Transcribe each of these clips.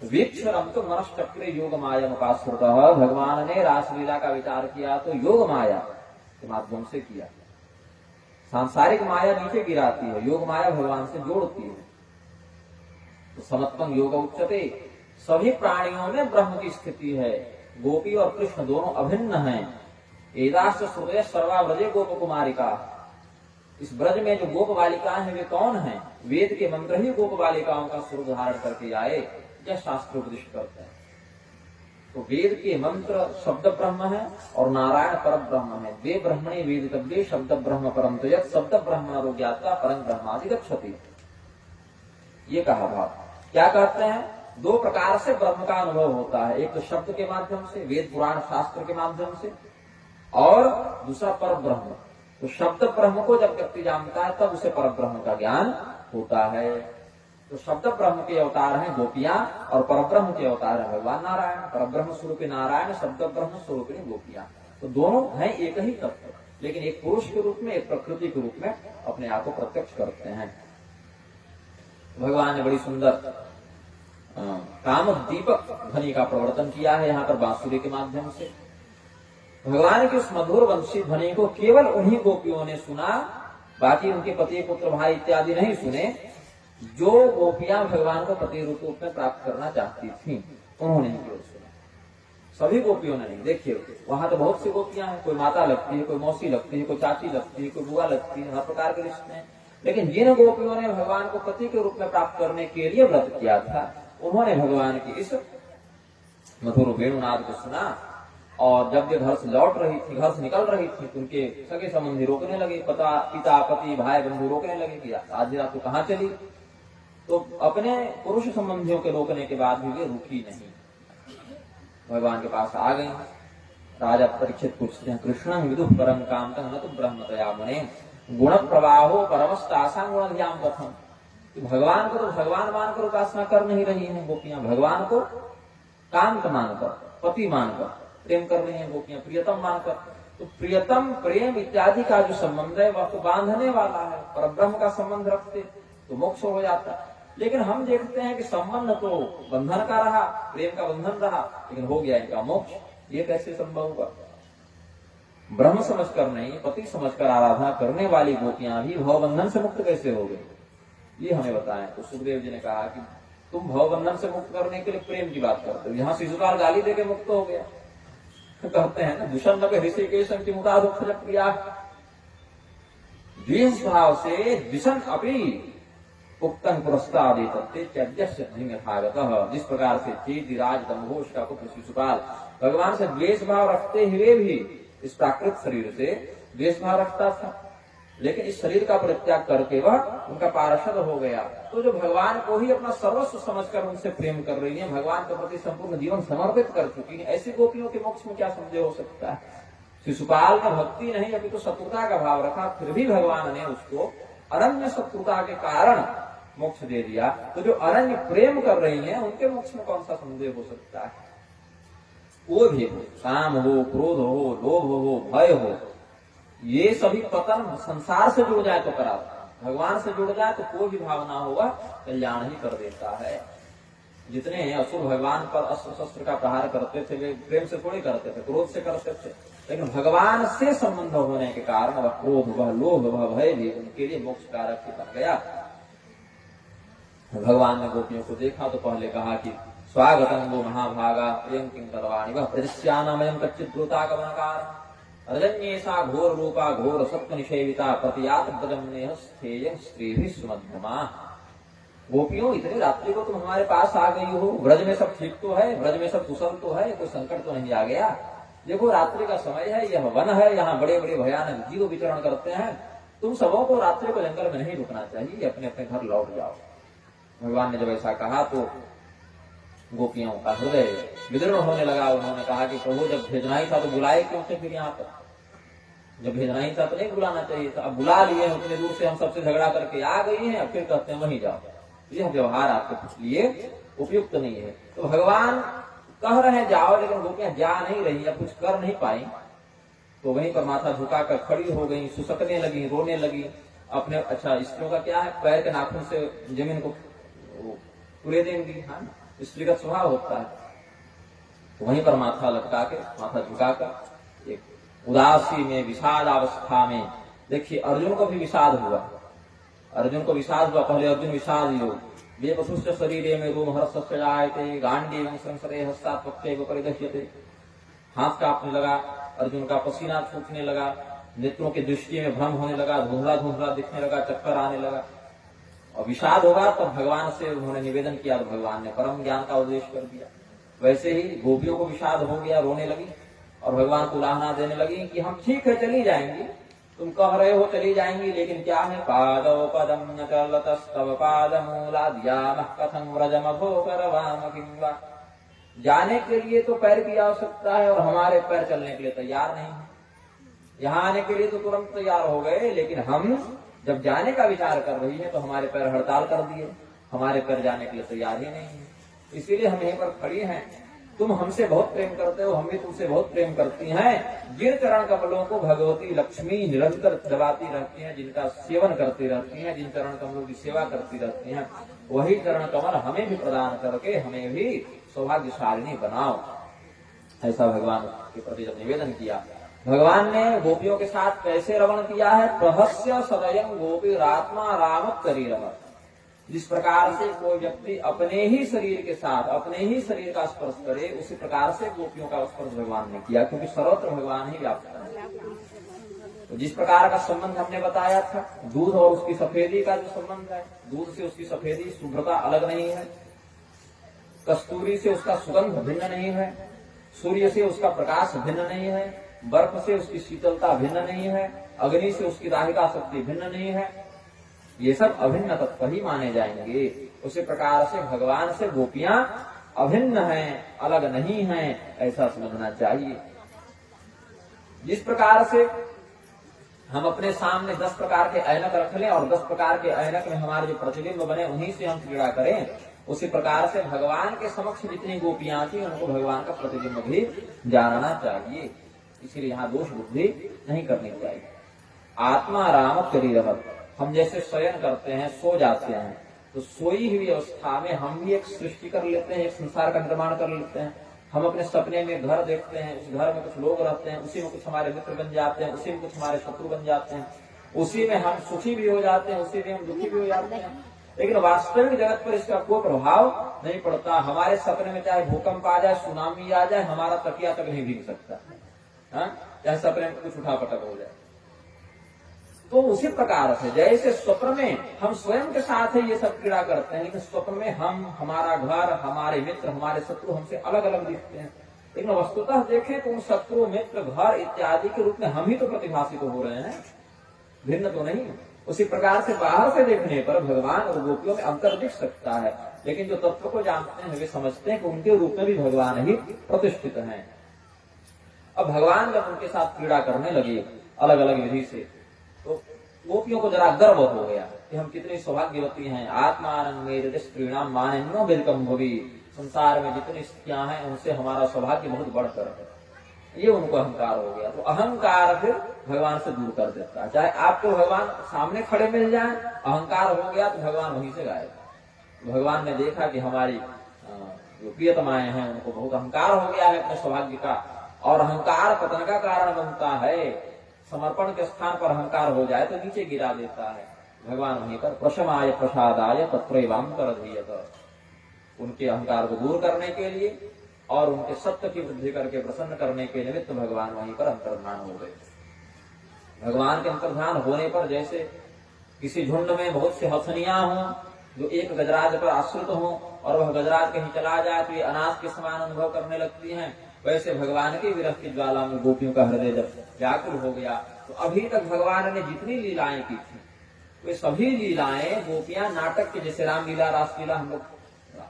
वीक्षरम तो मनश्चक्रे योग माया मुकाश्रुत। भगवान ने रासलीला का विचार किया तो योग माया के माध्यम से किया। सांसारिक माया नीचे गिराती है, योग माया भगवान से जोड़ती है। तो समत्वम योग उच्चते, सभी प्राणियों में ब्रह्म की स्थिति है। गोपी और कृष्ण दोनों अभिन्न हैं। एदाश्च श्रुतयः सर्वा व्रजे गोप कुमारिका, इस ब्रज में जो गोप बालिकाएं हैं वे कौन हैं? वेद के मंत्र ही गोप बालिकाओं का स्वरूप धारण करके आए, यह शास्त्रोपदेश करते हैं। तो वेद के मंत्र शब्द ब्रह्म है और नारायण पर ब्रह्म है। वे ब्रह्मणे वेदितव्ये शब्द ब्रह्म परम तो यत् शब्द ब्रह्मणो ज्ञात्वा परम ब्रह्मादि गच्छति। ये कहा भाव। क्या कहते हैं? दो प्रकार से ब्रह्म का अनुभव होता है, एक तो शब्द के माध्यम से, वेद पुराण शास्त्र के माध्यम से, और दूसरा पर ब्रह्म। तो शब्द ब्रह्म को जब व्यक्ति जानता है तब उसे पर ब्रह्म का ज्ञान होता है। तो शब्द ब्रह्म के अवतार हैं गोपियां और पर ब्रह्म के अवतार है भगवान नारायण। पर ब्रह्म स्वरूपी नारायण, शब्द ब्रह्म स्वरूपी गोपियां। तो दोनों हैं एक ही तत्व, लेकिन एक पुरुष के रूप में, एक प्रकृति के रूप में अपने आप को प्रत्यक्ष करते हैं। भगवान ने बड़ी सुंदर काम दीपक ध्वनि का प्रवर्तन किया है यहाँ पर बांसुरी के माध्यम से। भगवान की उस मधुर वंशी ध्वनि को केवल उन्हीं गोपियों ने सुना, बाकी उनके पति पुत्र भाई इत्यादि नहीं सुने। जो गोपियां भगवान को पति रूप में प्राप्त करना चाहती थीं, उन्होंने ही केवल सुना, सभी गोपियों ने नहीं। देखिए वहां तो बहुत सी गोपियां हैं, कोई माता लगती है, कोई मौसी लगती है, कोई चाची लगती है, कोई बुआ लगती है, हर प्रकार के रिश्ते हैं। लेकिन जिन गोपियों ने भगवान को पति के रूप में प्राप्त करने के लिए व्रत किया था, उन्होंने भगवान की इस मधुर वेणुनाद को सुना। और जब वे घर से लौट रही थी, घर से निकल रही थी, तो उनके सगे संबंधी रोकने लगे, पिता पति भाई बंधु रोकने लगे कि आधी रात को कहाँ चली। तो अपने पुरुष संबंधियों के रोकने के बाद भी वे रुकी नहीं, भगवान के पास आ गई। राजा परीक्षित पूछते हैं, कृष्णं विदुः परं कामतं न तु ब्रह्मतया मुने गुण प्रवाहो परमस्तासां गुणध्याम कथम। भगवान को तो भगवान मानकर उपासना कर नहीं रही है गोपियां, भगवान को कांत मानकर, पति मानकर प्रेम कर रही हैं गोपियां, प्रियतम मानकर। तो प्रियतम प्रेम इत्यादि का जो संबंध है वह तो बांधने वाला है। पर ब्रह्म का संबंध रखते तो मोक्ष हो जाता। लेकिन हम देखते हैं कि संबंध तो बंधन का रहा, प्रेम का बंधन रहा, लेकिन हो गया इनका मोक्ष। ये कैसे संभव हुआ? ब्रह्म समझकर नहीं, पति समझकर आराधना करने वाली गोपियां भी भवबंधन से मुक्त कैसे हो गई, ये हमें बताएं। तो सुखदेव जी ने कहा कि तुम भवबंधन से मुक्त करने के लिए प्रेम की बात करते हो, यहाँ शिशुपाल गाली देके मुक्त हो गया। कहते हैं ना, दुष्ण ऋषिकेश की मुदा दुख प्रिया, द्वेष भाव से दिशन अपनी उक्तन पुरस्तादित। जिस प्रकार से चेदिराज दम्भोष का पुत्र शिशुपाल भगवान से द्वेष भाव रखते हुए भी इस प्राकृत शरीर से द्वेष भाव रखता था, लेकिन इस शरीर का परित्याग करके वह उनका पार्षद हो गया। तो जो भगवान को ही अपना सर्वस्व समझकर उनसे प्रेम कर रही है, भगवान के प्रति संपूर्ण जीवन समर्पित कर चुकी है, ऐसी गोपियों के मोक्ष में क्या संदेह हो सकता है? शिशुपाल में भक्ति नहीं, अभी तो शत्रुता का भाव रखा, फिर भी भगवान ने उसको अरण्य शत्रुता के कारण मोक्ष दे दिया। तो जो अरण्य प्रेम कर रही है उनके मोक्ष में कौन सा संदेह हो सकता है? कोई भी हो, काम हो, क्रोध हो, लोभ हो, भय हो, ये सभी पतन संसार से जुड़ जाए तो कराता है, भगवान से जुड़ जाए तो कोई भी भावना होगा कल्याण ही कर देता है। जितने असुर भगवान पर अस्त्र शस्त्र का प्रहार करते थे वे प्रेम से थोड़ी करते थे, क्रोध से करते थे, लेकिन भगवान से संबंध होने के कारण वह क्रोध, वह लोभ, वह भय भी उनके लिए मोक्ष कारक ही बन गया। भगवान ने गोपियों को देखा तो पहले कहा कि स्वागतम वो महाभागा प्रेम किं करवाणी वह प्रदस्यानामयं कच्चित् द्रुतागमनकार रजन्येषा घोर रूपा घोर सत्व निषेविता प्रतियात ब्रजमनेह स्थेय स्त्रीभिः सुमध्यमा। गोपियों, इतनी रात्रि को तुम हमारे पास आ गई हो, ब्रज में सब ठीक तो है, ब्रज में सब कुशल तो है, कोई संकट तो नहीं आ गया? देखो रात्रि का समय है, यह वन है, यहाँ बड़े बड़े भयानक जीव विचरण करते हैं, तुम सबों को रात्रि को जंगल में नहीं रुकना चाहिए, अपने अपने घर लौट जाओ। भगवान ने जब ऐसा कहा तो गोपियों का हृदय विदीर्ण होने लगा। उन्होंने कहा कि प्रभु जब भेजना ही था तो बुलाए क्यों थे फिर यहाँ पर? जब भेजना ही था तो नहीं बुलाना चाहिए था, अब बुला लिए, उतने दूर से हम सबसे झगड़ा करके आ गई हैं, अब फिर कहते हैं वहीं जाओ। यह व्यवहार आपके लिए उपयुक्त नहीं है। तो भगवान कह रहे हैं जाओ, लेकिन गोपियां जा नहीं रही, अब कुछ कर नहीं पाई, तो वहीं पर माथा झुकाकर खड़ी हो गई, सुसकने लगी, रोने लगी अपने। अच्छा, स्त्रियों का क्या है, पैर के नाखून से जमीन को पूरे देंगी, हाँ, स्त्रीगत स्वभाव होता है। तो वहीं पर माथा लटका के, माथा झुकाकर एक उदासी में, विषाद अवस्था में, देखिए अर्जुन को भी विषाद हुआ, अर्जुन को विषाद हुआ। पहले अर्जुन विषाद योग वेपसुष्ट शरीर में रोम हर्ष जायते गांडी संसरे हस्तात् पक्षे परिदह्यते। हाथ कांपने लगा, अर्जुन का पसीना छूटने लगा, नेत्रों की दृष्टि में भ्रम होने लगा, धुंधला धुंधला दिखने लगा, चक्कर आने लगा। और विषाद होगा तो भगवान से उन्होंने निवेदन किया तो भगवान ने परम ज्ञान का उपदेश कर दिया। वैसे ही गोपियों को विषाद हो गया, रोने लगी और भगवान को उलाहना देने लगी कि हम ठीक है चली जाएंगी, तुम कह रहे हो चली जाएंगी, लेकिन क्या है पादौ पदम न चलतस्तव पादमूलाद्यामः कथं व्रजमभोकरवाम किं वा। जाने के लिए तो पैर की आवश्यकता है और हमारे पैर चलने के लिए तैयार नहीं है। यहाँ आने के लिए तो तुरंत तैयार हो गए, लेकिन हम जब जाने का विचार कर रही है तो हमारे पैर हड़ताल कर दिए, हमारे पैर जाने के लिए तैयार ही नहीं है। इसीलिए हम यहीं पर खड़ी हैं। तुम हमसे बहुत प्रेम करते हो, हम भी तुमसे बहुत प्रेम करती हैं। जिन चरण कमलों को भगवती लक्ष्मी निरंतर दबाती रहती हैं, जिनका सेवन करती रहती हैं, जिन चरण कमलों की सेवा करती रहती हैं, वही चरण कमल हमें भी प्रदान करके हमें भी सौभाग्यशालिनी बनाओ। ऐसा भगवान के प्रति जब निवेदन किया, भगवान ने गोपियों के साथ कैसे रमण किया है। प्रहस्य सदयं गोपीरात्मा रामत शरीरम। जिस प्रकार से कोई व्यक्ति अपने ही शरीर के साथ अपने ही शरीर का स्पर्श करे, उसी प्रकार से गोपियों का स्पर्श भगवान ने किया, क्योंकि सर्वत्र भगवान ही व्याप्त है। तो जिस प्रकार का संबंध हमने बताया था, दूध और उसकी सफेदी का जो संबंध है, दूध से उसकी सफेदी शुभ्रता अलग नहीं है, कस्तूरी से उसका सुगंध भिन्न नहीं है, सूर्य से उसका प्रकाश भिन्न नहीं है, बर्फ से उसकी शीतलता भिन्न नहीं है, अग्नि से उसकी दाहिका शक्ति भिन्न नहीं है। ये सब अभिन्न तत्व ही माने जाएंगे। उसी प्रकार से भगवान से गोपियां अभिन्न हैं, अलग नहीं हैं, ऐसा समझना चाहिए। जिस प्रकार से हम अपने सामने 10 प्रकार के ऐनक रख लें और 10 प्रकार के ऐनक में हमारे जो प्रतिबिंब बने उन्हीं से हम क्रीड़ा करें, उसी प्रकार से भगवान के समक्ष जितनी गोपियां थी उनको भगवान का प्रतिबिंब भी जानना चाहिए। इसलिए यहाँ दोष बुद्धि नहीं करनी चाहिए। आत्मा राम शरीर, हम जैसे शयन करते हैं, सो जाते हैं, तो सोई हुई अवस्था में हम भी एक सृष्टि कर लेते हैं, एक संसार का निर्माण कर लेते हैं। हम अपने सपने में घर देखते हैं, उस घर में कुछ लोग रहते हैं, उसी में कुछ हमारे मित्र बन जाते हैं, उसी में कुछ हमारे शत्रु बन जाते हैं, उसी में हम सुखी भी हो जाते हैं, उसी में हम दुखी भी हो जाते हैं। लेकिन वास्तविक जगत पर इसका कोई प्रभाव नहीं पड़ता। हमारे सपने में चाहे भूकंप आ जाए, सुनामी आ जाए, हमारा तकिया तक नहीं भीग सकता, चाहे सपने में कुछ उठापटक हो जाए। तो उसी प्रकार से जैसे स्वप्न में हम स्वयं के साथ ही ये सब क्रीड़ा करते हैं, लेकिन स्वप्न में हम, हमारा घर, हमारे मित्र, हमारे शत्रु हमसे अलग अलग दिखते हैं, लेकिन वस्तुतः देखें तो उन शत्रु, मित्र, घर इत्यादि के रूप में हम ही तो प्रतिभाषित हो रहे हैं, भिन्न तो नहीं। उसी प्रकार से बाहर से देखने पर भगवान और गोपियों में अंतर दिख सकता है, लेकिन जो तत्व को जानते हैं वे समझते हैं कि उनके रूप में भी भगवान ही प्रतिष्ठित हैं। अब भगवान जब उनके साथ क्रीड़ा करने लगे अलग अलग विधि से, तो गोपियों को जरा गर्व हो गया कि हम कितनी सौभाग्यवती हैं। आत्मानंद स्त्रीणाम मानन्यो बिल्कम भवी, संसार में जितनी स्त्रियां हैं उनसे हमारा सौभाग्य बहुत बढ़कर है। ये उनको अहंकार हो गया। तो अहंकार फिर भगवान से दूर कर देता है। चाहे आपको भगवान सामने खड़े मिल जाए, अहंकार हो गया तो भगवान वहीं से गायब। भगवान ने देखा कि हमारी जो प्रियतमाएं हैं उनको बहुत अहंकार हो गया है अपने सौभाग्य का, और अहंकार पतन का कारण बनता है। समर्पण के स्थान पर अहंकार हो जाए तो नीचे गिरा देता है। भगवान वहीं पर प्रशमाय प्रसादाय तत्रैवांतरधीयत, उनके अहंकार को दूर करने के लिए और उनके सत्य की वृद्धि करके प्रसन्न करने के निमित्त भगवान वहीं पर अंतर्धान हो गए। भगवान के अंतर्धान होने पर जैसे किसी झुंड में बहुत से हथनियां हों जो एक गजराज पर आश्रित हों और वह गजराज कहीं चला जाए तो ये अनाज के समान अनुभव करने लगती हैं, वैसे भगवान की विरह की ज्वाला में गोपियों का हृदय जब व्याकुल हो गया। तो अभी तक भगवान ने जितनी लीलाएं की थी वे सभी लीलाएं गोपियां नाटक के, जैसे रामलीला, रासलीला हम लोग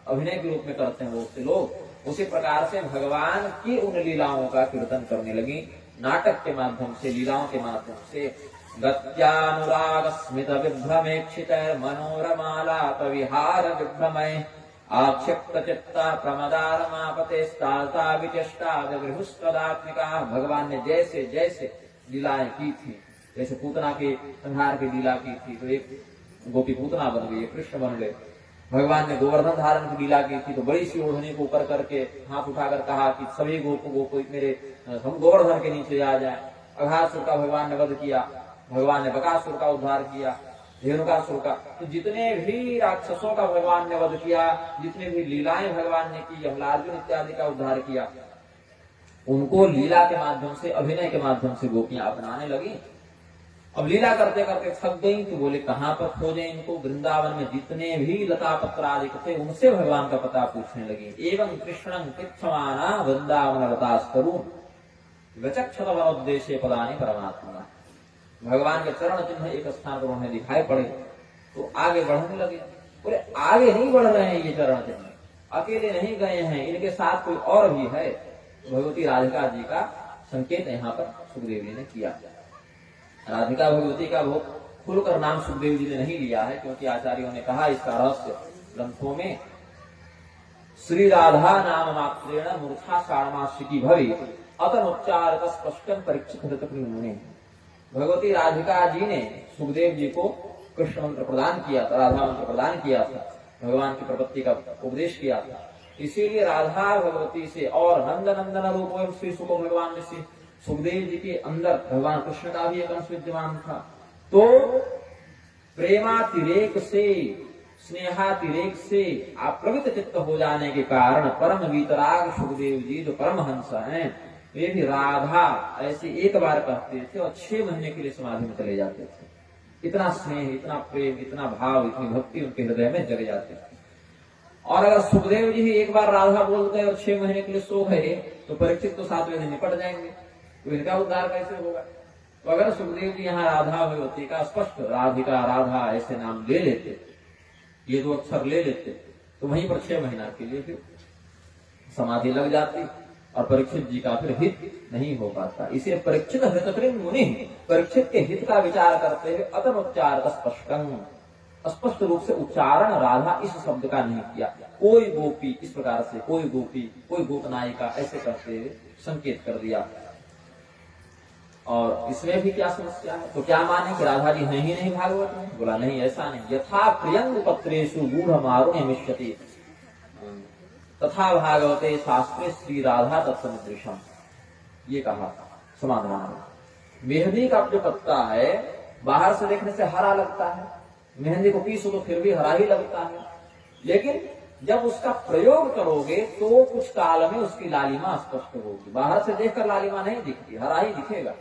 अभिनय के रूप में करते हैं बहुत से लोग, उसी प्रकार से भगवान की उन लीलाओं का कीर्तन करने लगी, नाटक के माध्यम से, लीलाओं के माध्यम से। गत्यानुराग स्मित विभ्रमेक्षित मनोरमालाप विहार विभ्रमय आक्षिप्त चित्ता प्रमदारमापते स्ताल्ता विचेष्टा विगृहुस्तदात्मिका। भगवान ने जैसे जैसे लीलाएं की थी, जैसे पूतना के संहार की लीला की थी तो एक गोपी पूतना बन गई, कृष्ण बन गए। भगवान ने गोवर्धन धारण की लीला की थी तो बड़ी सी ओढ़नी को ऊपर करके हाथ उठाकर कहा कि सभी गोप मेरे हम गोवर्धन के नीचे आ जाए। अघासुर का भगवान ने वध किया, भगवान ने बकासुर का उद्धार किया, धेनुकासुर का। तो जितने भी राक्षसों का भगवान ने वध किया, जितने भी लीलाएं भगवान ने की, अर्जुन इत्यादि का उद्धार किया, उनको लीला के माध्यम से, अभिनय के माध्यम से गोपियां अपनाने लगी। अब लीला करते करते थक गई तो बोले कहां पर खोजे इनको। वृंदावन में जितने भी लता पत्र आदि थे उनसे भगवान का पता पूछने लगी। एवं कृष्णं कृच्छमाना वृंदावन लतास्तरू विचक्षत वनोद्देश्य पदानि परमात्मा। भगवान के चरण चिन्ह एक स्थान पर उन्हें दिखाई पड़े तो आगे बढ़ने लगे। बोले आगे नहीं बढ़ रहे हैं ये चरण चिन्ह, अकेले नहीं गए हैं, इनके साथ कोई और भी है। भगवती राधिका जी का संकेत यहाँ पर सुखदेव जी ने किया। राधिका भगवती का बहुत खुलकर नाम सुखदेव जी ने नहीं लिया है, क्योंकि आचार्यों ने कहा इसका रहस्य ग्रंथों में श्री राधा नाम मात्रेण मूर्छा साणमाशिकी भवे अतनोच्चार स्पष्टम परीक्षित ने। भगवती राधिका जी ने सुखदेव जी को कृष्ण मंत्र प्रदान किया था, राधा मंत्र प्रदान किया था, भगवान की प्रपत्ति का उपदेश किया था। इसीलिए राधा भगवती से और नंद नंदन रूप श्री सुख भगवान ने से सुखदेव जी के अंदर भगवान कृष्ण का भी एक अंश विद्यमान था। तो प्रेमातिरेक से, स्नेहातिरेक से अप्रवृत्त चित्त हो जाने के कारण परम वीतराग सुखदेव जी जो परमहंस हैं, वे भी राधा ऐसे एक बार कहते थे और 6 महीने के लिए समाधि में चले जाते थे। इतना स्नेह, इतना प्रेम, इतना भाव, इतनी भक्ति उनके हृदय में जग जाती थी। और अगर सुखदेव जी ही एक बार राधा बोल गए और 6 महीने के लिए सो गए तो परीक्षित तो 7वें दिन निपट जाएंगे, तो इनका उद्धार कैसे होगा। तो अगर सुखदेव जी यहाँ राधा भगवती का स्पष्ट राधिका राधा ऐसे नाम ले लेते, ये 2 अक्षर ले लेते, तो वहीं पर 6 महीना के लिए फिर समाधि लग जाती और परीक्षित जी का फिर हित नहीं हो पाता। इसे परीक्षित हित मुनि, परीक्षित के हित का विचार करते हुए अतनोच्चार स्पष्टं, स्पष्ट रूप से उच्चारण राधा इस शब्द का नहीं किया। कोई गोपी इस प्रकार से, कोई गोपी, कोई गोपनायिका ऐसे करते हुए संकेत कर दिया। और इसमें भी क्या समस्या है, तो क्या माने कि राधा जी है ही नहीं भागवत में? बोला नहीं, ऐसा नहीं। यथा प्रियंग पत्रेषु गूढ़ मारुण्य मिष्यति तथा भागवते शास्त्रे श्री राधा तत्सदृशम, ये कहा समाधान। मेहंदी का जो पत्ता है बाहर से देखने से हरा लगता है, मेहंदी को पीसो तो फिर भी हरा ही लगता है, लेकिन जब उसका प्रयोग करोगे तो कुछ काल में उसकी लालिमा स्पष्ट होगी। बाहर से देखकर लालिमा नहीं दिखती, हरा ही दिखेगा,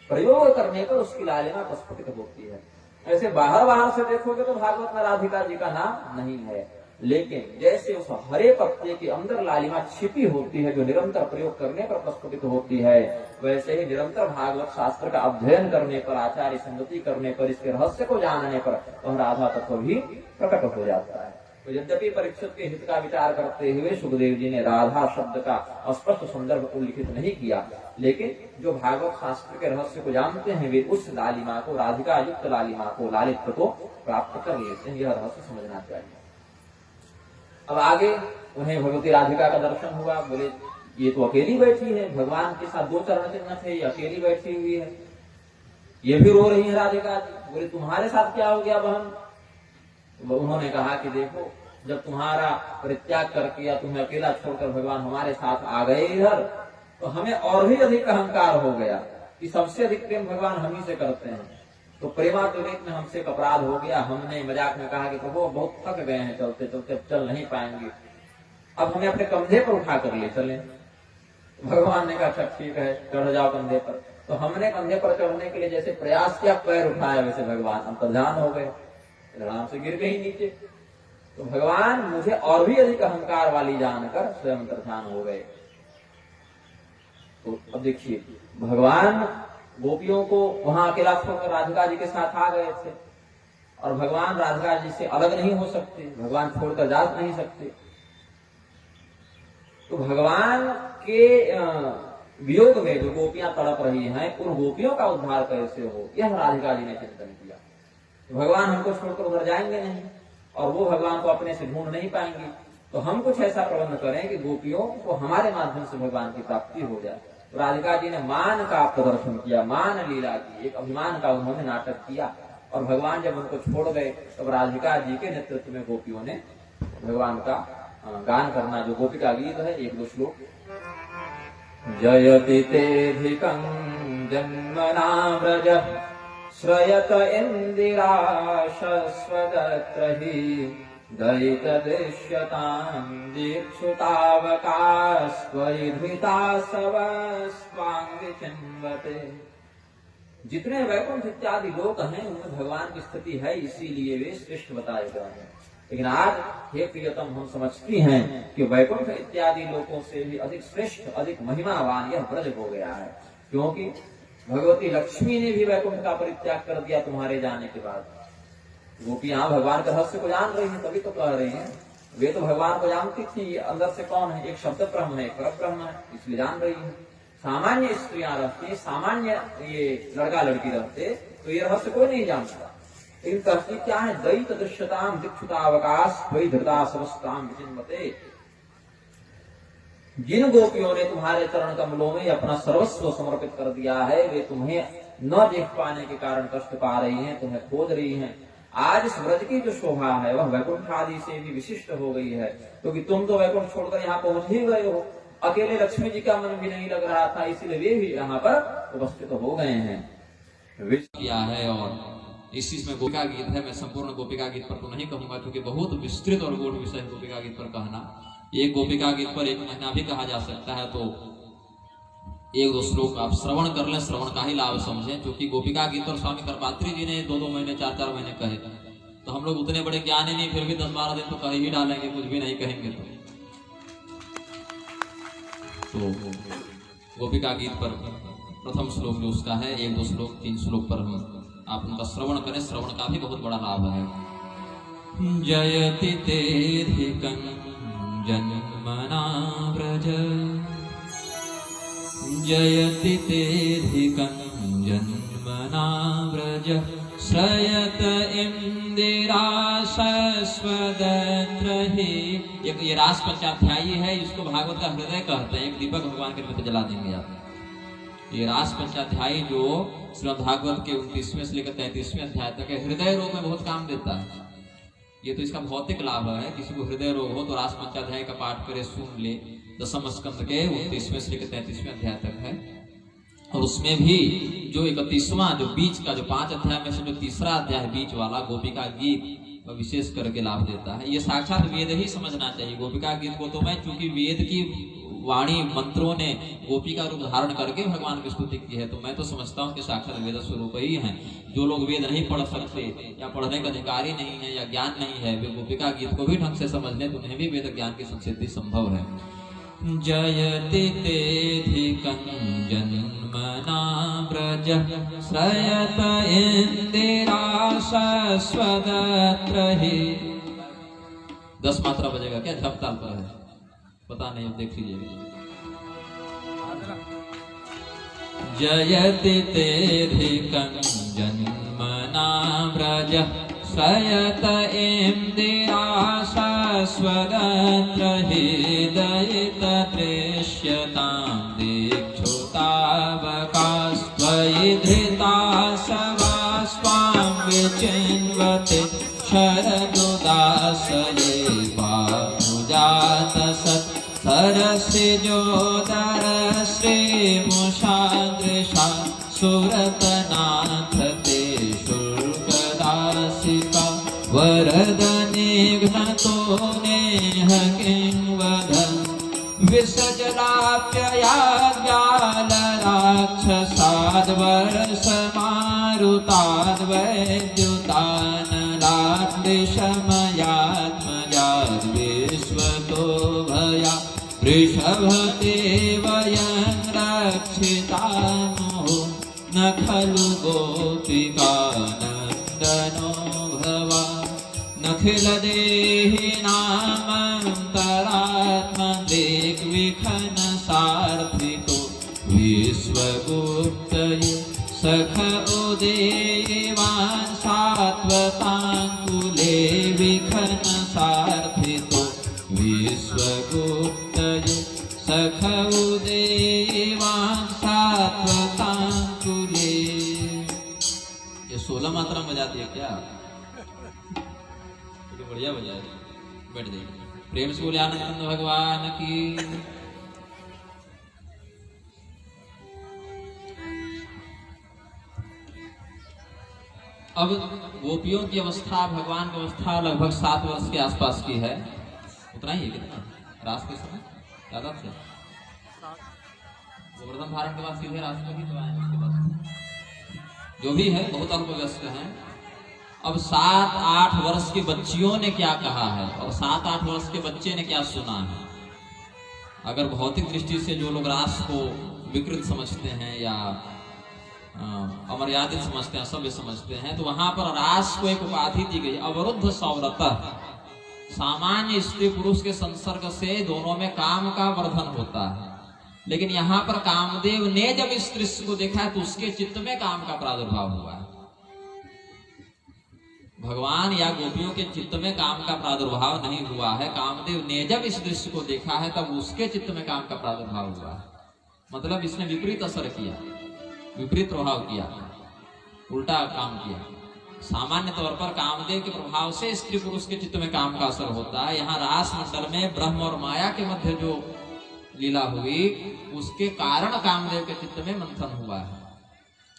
प्रयोग करने पर उसकी लालिमा प्रस्फुटित होती है। ऐसे बाहर से देखोगे तो भागवत में राधिका जी का नाम नहीं है, लेकिन जैसे उस हरे पत्ते के अंदर लालिमा छिपी होती है जो निरंतर प्रयोग करने पर प्रस्फुटित होती है, वैसे ही निरंतर भागवत शास्त्र का अध्ययन करने पर, आचार्य संगति करने पर, इसके रहस्य को जानने पर वह राधा तत्व भी प्रकट हो जाता है। तो यद्यपि परीक्षित के हित का विचार करते हुए सुखदेव जी ने राधा शब्द का स्पष्ट संदर्भ उल्लिखित नहीं किया, लेकिन जो भागवत शास्त्र के रहस्य को जानते हैं वे उस लालिमा को, राधिका युक्त लालिमा को, लालित्य को प्राप्त कर लेते हैं। यह रहस्य समझना चाहिए। अब आगे उन्हें भगवती राधिका का दर्शन हुआ। बोले ये तो अकेली बैठी है, भगवान के साथ 2 चरण चिन्ह थे, ये अकेली बैठी हुई है, ये भी रो रही है राधिका जी। बोले तुम्हारे साथ क्या हो गया बहन? उन्होंने कहा कि देखो, जब तुम्हारा परित्याग करके या तुम्हें अकेला छोड़कर भगवान हमारे साथ आ गए इधर, तो हमें और भी अधिक अहंकार हो गया कि सबसे अधिक प्रेम भगवान हम ही से करते हैं। तो प्रेमातिरेक में हमसे एक अपराध हो गया। हमने मजाक में कहा कि प्रभु बहुत थक गए हैं, चलते चलते अब चल नहीं पाएंगे, अब हमें अपने कंधे पर उठा कर ले चले। भगवान ने कहा अच्छा ठीक है, चढ़ जाओ कंधे पर। तो हमने कंधे पर चढ़ने के लिए जैसे प्रयास किया, पैर उठाया, वैसे भगवान अंतर्ध्यान हो गए, आराम से गिर गए नीचे। तो भगवान मुझे और भी अधिक अहंकार वाली जानकर स्वयं अंतर्ध्यान हो गए। तो अब देखिए, भगवान गोपियों को वहां अकेला छोड़कर राधिका जी के साथ आ गए थे, और भगवान राधिका जी से अलग नहीं हो सकते, भगवान छोड़कर जा नहीं सकते। तो भगवान के वियोग में जो गोपियां तड़प रही हैं, उन गोपियों का उद्धार कैसे हो, यह राधिका जी ने चिंतन किया। तो भगवान हमको छोड़कर उधर जाएंगे नहीं, और वो भगवान को अपने से ढूंढ नहीं पाएंगे, तो हम कुछ ऐसा प्रबंध करें कि गोपियों को हमारे माध्यम से भगवान की प्राप्ति हो जाए। तो राधिका जी ने मान का प्रदर्शन किया, मान लीला की, एक अभिमान का उन्होंने नाटक किया, और भगवान जब उनको छोड़ गए तब राधिका जी के नेतृत्व में गोपियों ने भगवान का गान करना, जो गोपिका गीत है, एक दो श्लोक। जयति तेधिकं जन्मना व्रज श्रयत इंदिरा शश्वदत्र हि दयित दृश्यतां दीक्षुतावकास्त्वयि धृतासवस्त्वां चिन्वते। जितने वैकुंठ इत्यादि लोक हैं उनमें भगवान की स्थिति है, इसीलिए वे श्रेष्ठ बताए गए हैं। लेकिन आज हे प्रियतम, हम समझती हैं कि वैकुंठ इत्यादि लोकों से भी अधिक श्रेष्ठ, अधिक महिमावान यह ब्रज हो गया है, क्योंकि भगवती लक्ष्मी ने भी वैकुंठ का परित्याग कर दिया तुम्हारे जाने के बाद। गोपियां भगवान के रहस्य को जान रही हैं, तभी तो कह रही हैं। वे तो भगवान को जानती थी, ये अंदर से कौन है, एक शब्द ब्रह्म है, एक पर ब्रह्म है, इसलिए जान रही है। सामान्य स्त्रियां रहती, सामान्य ये लड़का लड़की रहते तो ये रहस्य कोई नहीं जानता। लेकिन कहती क्या है, दयित दृश्यताम दीक्षुतावकाश वही धृता समस्ताम विचिन्वते। जिन गोपियों ने तुम्हारे चरण कमलों में अपना सर्वस्व समर्पित कर दिया है, वे तुम्हें न देख पाने के कारण कष्ट पा रही हैं, तुम्हें खोज रही हैं। आज इस व्रज की जो शोभा है वह वैकुंठ आदि से भी विशिष्ट हो गई है, क्योंकि तुम तो वैकुंठ छोड़कर यहाँ पहुंच ही गए हो। अकेले लक्ष्मी जी का मन भी नहीं लग रहा था, इसलिए वे भी यहाँ पर उपस्थित हो गए हैं। किया है और इस चीज में गोपिका गीत है। मैं संपूर्ण गोपिका गीत पर तो नहीं कहूंगा, क्योंकि बहुत विस्तृत और गूढ़ विषय गोपिका गीत पर कहना। एक गोपिका गीत पर एक महीना भी कहा जा सकता है, तो एक दो श्लोक आप श्रवण कर लें, श्रवण का ही लाभ समझें। क्योंकि गोपिका गीत पर स्वामी करपात्री जी ने 2-2 महीने 4-4 महीने कहे, तो हम लोग उतने बड़े ज्ञानी नहीं, फिर भी 10-12 दिन तो कह ही डालेंगे, कुछ भी नहीं कहेंगे। तो गोपिका गीत पर प्रथम श्लोक जो उसका है, 1-2 श्लोक 3 श्लोक पर हम आप उनका श्रवण करें। श्रवण का भी बहुत बड़ा लाभ है। जयति तेधिकं जन्मना व्रज जयति तेधिकं जन्मना व्रज श्रयत इंदिरा शश्वदत्र हि। एक ये रास पंचाध्यायी है, इसको भागवत का हृदय कहते हैं। एक दीपक भगवान के निमित्त जला देंगे आप। ये रास पंचाध्यायी जो श्रीमद् भागवत के 29वें से लेकर 33वें अध्याय तक है, हृदय रोग में बहुत काम देता है। ये तो इसका भौतिक लाभ है। किसी को हृदय रोग हो तो रास पंचाध्याय का पाठ करे, सुन ले। 10वें स्कंद के 29वें से लेकर 33वें अध्याय तक है। और उसमें भी जो 31वां जो बीच का जो 5 अध्याय में से जो तीसरा अध्याय बीच वाला गोपिका गीत विशेष करके लाभ देता है। ये साक्षात वेद ही समझना चाहिए। गोपिका गीत को तो मैं, चूंकि वेद की वाणी मंत्रों ने गोपी का रूप धारण करके भगवान की स्तुति की है, तो मैं तो समझता हूँ कि साक्षात वेद स्वरूप ही हैं। जो लोग वेद नहीं पढ़ सकते या पढ़ने का अधिकारी नहीं है या ज्ञान नहीं है, वे गोपिका गीत को भी ढंग से समझ लें तो उन्हें भी वेद ज्ञान की संसिद्धि संभव है। जयति तेधिकं जन्मना व्रज श्रयत इंदिरा शश्वदत्र हि। 10 मात्रा बजेगा क्या? झप ताल पर है, पता नहीं, अब देख लीजिएगा। जयति तेधिकं जन्मना व्रज श्रयत इंदिरा शश्वदत्र हि दयित दृश्यतां दीक्षुतावकास्त्वयि धृतासवास्त्वां विचिन्वते शरदुदासये बाहुजातसत् सरसिजोदर श्रीमुषादृशा सुरतनाथ ते शुल्कदासिका वरदनिघ्नतो नेह किंवदन् विसजलाप्ययाज्ञालराक्षसाद्वर्षमारुताद्वैद्युतानलाद्विषमयात्मजाद्विश्वतो भया वृषभते वयं रक्षितामुः न खलु गोपिका नन्दनो भवान् नखिलदेहि नामन्तरात्मदिग्विखन सार्थिको विश्वगुप्तये सख उदेवान् सात्वताङ्कुले विखन सार्थिको विश्वगुप्तये सख उदेवान् सात्वताङ्कुले। ये 16 मात्रा बजाती है क्या? बढ़िया बजाए। बैठ जाइए। प्रेम से बोले आनंद भगवान की। अब गोपियों की अवस्था, भगवान की अवस्था लगभग 7 वर्ष के आसपास की है। उतना ही है, कितना रास के समय ज्यादा थे। गोवर्धन धारण के बाद सीधे रास में ही तो आए, उसके बाद जो भी है बहुत अल्पव्यस्त हैं। अब 7-8 वर्ष की बच्चियों ने क्या कहा है और 7-8 वर्ष के बच्चे ने क्या सुना है। अगर भौतिक दृष्टि से जो लोग रास को विकृत समझते हैं या अमर्यादित समझते हैं, सभ्य समझते हैं, तो वहां पर रास को एक उपाधि दी गई, अवरुद्ध सौरतः। सामान्य स्त्री पुरुष के संसर्ग से दोनों में काम का वर्धन होता है, लेकिन यहाँ पर कामदेव ने जब इस दृश्य को देखा है तो उसके चित्त में काम का प्रादुर्भाव हुआ है। भगवान या गोपियों के चित्त में काम का प्रादुर्भाव नहीं हुआ है। कामदेव ने जब इस दृश्य को देखा है तब उसके चित्त में काम का प्रादुर्भाव हुआ है। मतलब इसने विपरीत असर किया, विपरीत प्रभाव किया, उल्टा काम किया। सामान्य तौर पर कामदेव के प्रभाव से स्त्री पुरुष के चित्त में काम का असर होता है। यहाँ रास मंडल में ब्रह्म और माया के मध्य जो लीला हुई उसके कारण कामदेव के चित्त में मंथन हुआ है।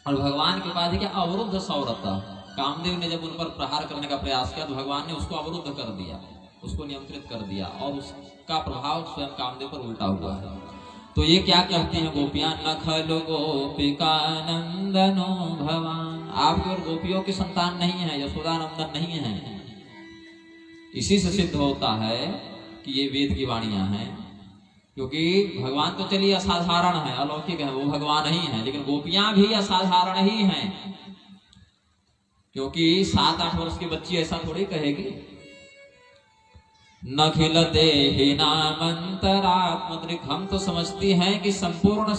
और भगवान की उपाधि क्या, अवरुद्ध सौरता। कामदेव ने जब उन पर प्रहार करने का प्रयास किया तो भगवान ने उसको अवरुद्ध कर दिया, उसको नियंत्रित कर दिया और उसका प्रभाव स्वयं कामदेव पर उल्टा हुआ है। तो ये क्या कहती हैं गोपियां, न खलु गोपिका नंदनो भगवान। आप केवल गोपियों की संतान नहीं है, यशोदा नंदन नहीं है। इसी से सिद्ध होता है कि ये वेद की वाणियां हैं, क्योंकि भगवान तो चलिए असाधारण है, अलौकिक है, वो भगवान ही है, लेकिन गोपियां भी असाधारण ही हैं। क्योंकि 7-8 वर्ष की बच्ची ऐसा थोड़ी कहेगी। न खिलते ही नामंतरात्मदृक्। हम तो समझती हैं कि संपूर्ण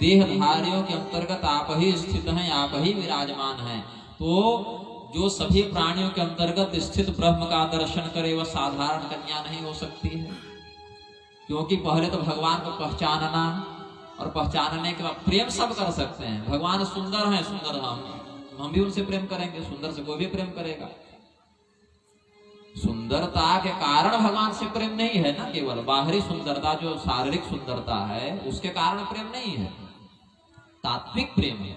देहधारियों के अंतर्गत आप ही स्थित हैं, आप ही विराजमान हैं। तो जो सभी प्राणियों के अंतर्गत स्थित ब्रह्म का दर्शन करे वह साधारण कन्या नहीं हो सकती है। क्योंकि पहले तो भगवान को पहचानना, और पहचानने के बाद प्रेम सब कर सकते हैं। भगवान सुंदर हैं, सुंदर हम भी उनसे प्रेम करेंगे, सुंदर से कोई भी प्रेम करेगा। सुंदरता के कारण भगवान से प्रेम नहीं है ना, केवल बाहरी सुंदरता जो शारीरिक सुंदरता है उसके कारण प्रेम नहीं है, तात्विक प्रेम है।